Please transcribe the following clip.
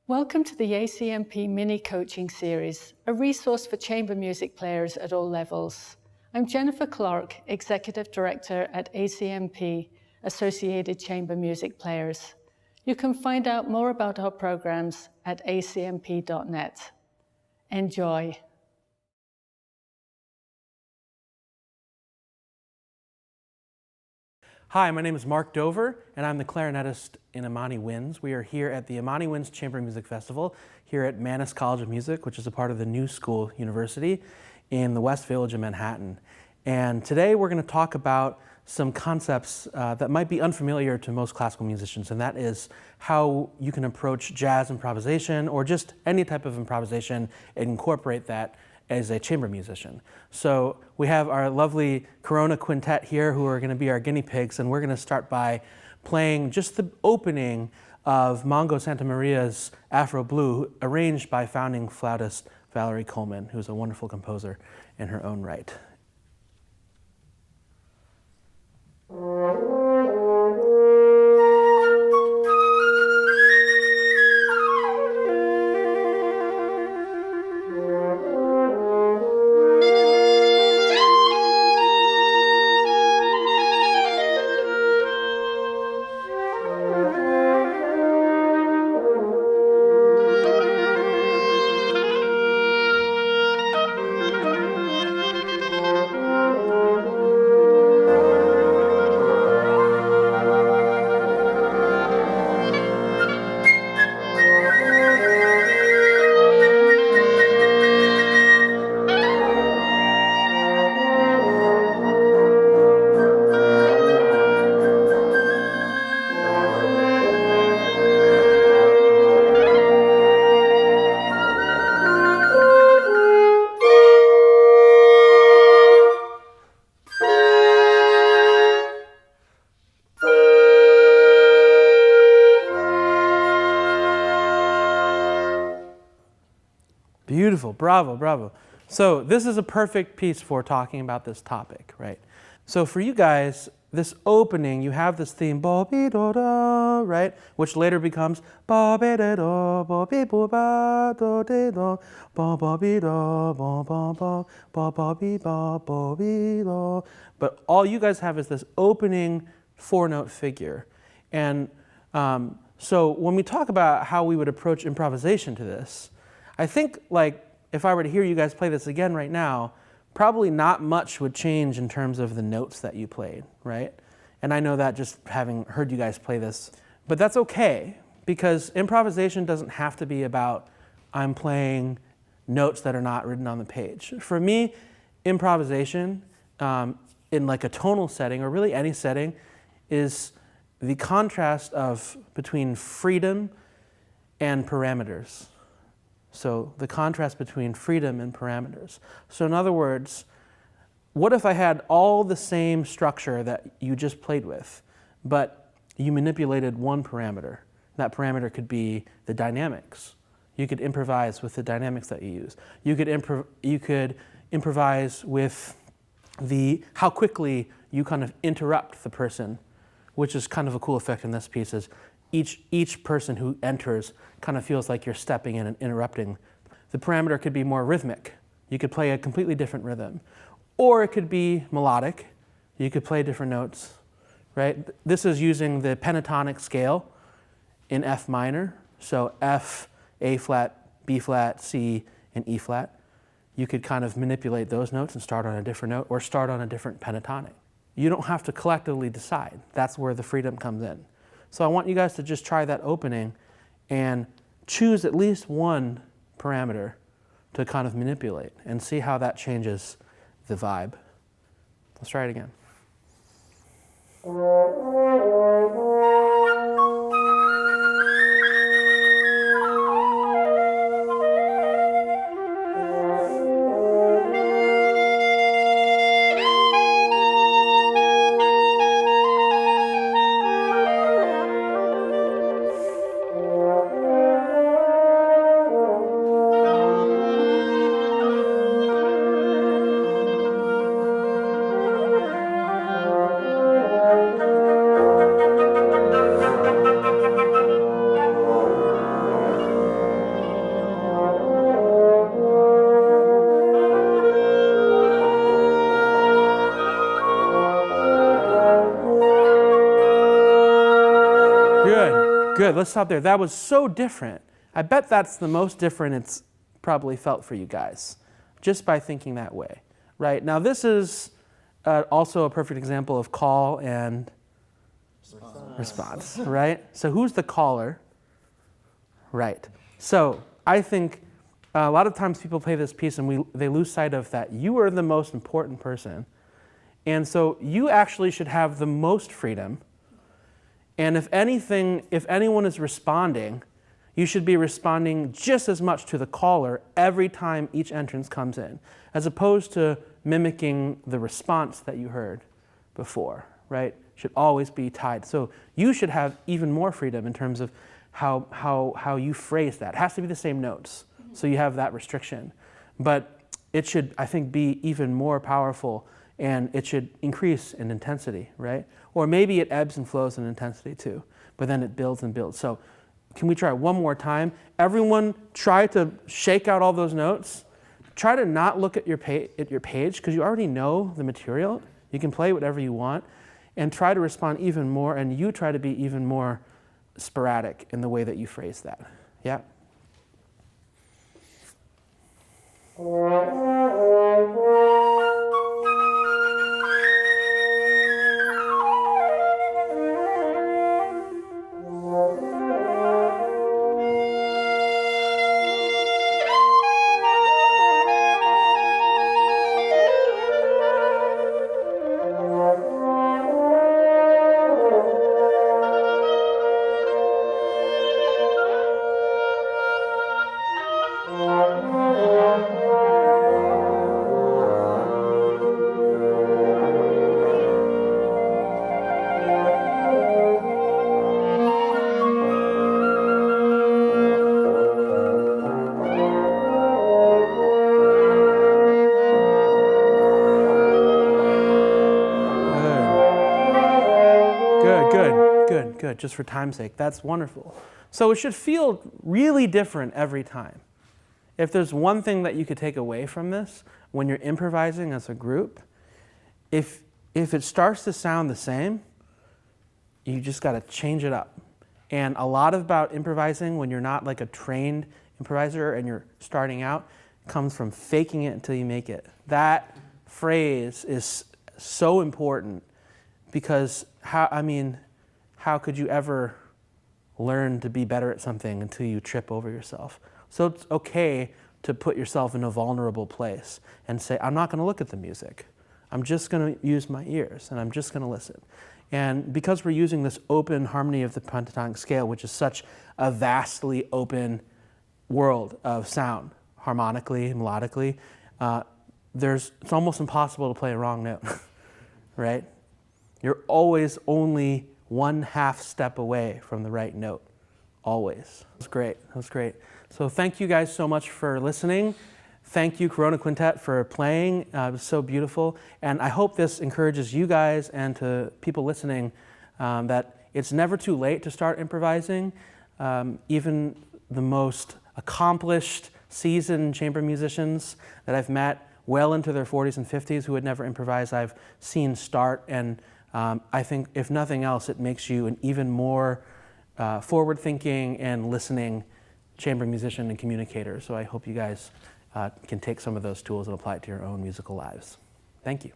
Welcome to the ACMP Mini Coaching Series, a resource for chamber music players at all levels. I'm Jennifer Clark, Executive Director at ACMP, Associated Chamber Music Players. You can find out more about our programs at acmp.net. Enjoy. Hi, my name is Mark Dover, and I'm the clarinetist in Imani Winds. We are here at the Imani Winds Chamber Music Festival here at Mannes College of Music, which is a part of the New School University in the West Village of Manhattan. And today we're going to talk about some concepts that might be unfamiliar to most classical musicians, and that is how you can approach jazz improvisation or just any type of improvisation and incorporate that as a chamber musician. So we have our lovely Corona Quintet here who are going to be our guinea pigs, and we're going to start by playing just the opening of Mongo Santamaria's Afro Blue, arranged by founding flautist Valerie Coleman, who's a wonderful composer in her own right. Beautiful, bravo, bravo. So this is a perfect piece for talking about this topic, right? So for you guys, this opening, you have this theme, ba-be-do-da, right? Which later becomes ba-be-de-do, ba-be-bo-ba-do-de-do, ba-ba-be-do, ba-ba-ba, ba-ba-be-ba, ba-be-do. But all you guys have is this opening four-note figure. And so when we talk about how we would approach improvisation to this, I think, like, if I were to hear you guys play this again right now, probably not much would change in terms of the notes that you played, right? And I know that just having heard you guys play this. But that's okay, because improvisation doesn't have to be about I'm playing notes that are not written on the page. For me, improvisation in like a tonal setting, or really any setting, is the contrast between freedom and parameters. So the contrast between freedom and parameters. So in other words, what if I had all the same structure that you just played with, but you manipulated one parameter? That parameter could be the dynamics. You could improvise with the dynamics that you use. You could improvise with how quickly you kind of interrupt the person, which is kind of a cool effect in this piece. Is each person who enters kind of feels like you're stepping in and interrupting. The parameter could be more rhythmic. You could play a completely different rhythm. Or it could be melodic. You could play different notes, right? This is using the pentatonic scale in F minor. So F, A flat, B flat, C, and E flat. You could kind of manipulate those notes and start on a different note or start on a different pentatonic. You don't have to collectively decide. That's where the freedom comes in. So I want you guys to just try that opening and choose at least one parameter to kind of manipulate and see how that changes the vibe. Let's try it again. Good, good. Let's stop there. That was so different. I bet that's the most different it's probably felt for you guys, just by thinking that way, right? Now this is also a perfect example of call and response, right? So who's the caller? Right. So I think a lot of times people play this piece and they lose sight of that you are the most important person. And so you actually should have the most freedom. And if anything, if anyone is responding, you should be responding just as much to the caller every time each entrance comes in, as opposed to mimicking the response that you heard before, right? Should always be tied. So you should have even more freedom in terms of how you phrase that. It has to be the same notes, so you have that restriction. But it should, I think, be even more powerful, and it should increase in intensity, right? Or maybe it ebbs and flows in intensity too, but then it builds and builds. So can we try it one more time? Everyone try to shake out all those notes. Try to not look at your page, because you already know the material. You can play whatever you want, and try to respond even more, and you try to be even more sporadic in the way that you phrase that. Yeah? Good, just for time's sake. That's wonderful. So it should feel really different every time. If there's one thing that you could take away from this when you're improvising as a group, if it starts to sound the same, you just got to change it up. And a lot about improvising when you're not like a trained improviser and you're starting out comes from faking it until you make it. That phrase is so important, because how could you ever learn to be better at something until you trip over yourself? So it's okay to put yourself in a vulnerable place and say, I'm not going to look at the music. I'm just going to use my ears, and I'm just going to listen. And because we're using this open harmony of the pentatonic scale, which is such a vastly open world of sound, harmonically, melodically, it's almost impossible to play a wrong note, right? You're always only 1/2 step away from the right note, always. That was great, that was great. So thank you guys so much for listening. Thank you, Corona Quintet, for playing. It was so beautiful. And I hope this encourages you guys and to people listening that it's never too late to start improvising. Even the most accomplished, seasoned chamber musicians that I've met well into their 40s and 50s who had never improvised, I've seen start. And I think, if nothing else, it makes you an even more forward-thinking and listening chamber musician and communicator. So I hope you guys can take some of those tools and apply it to your own musical lives. Thank you.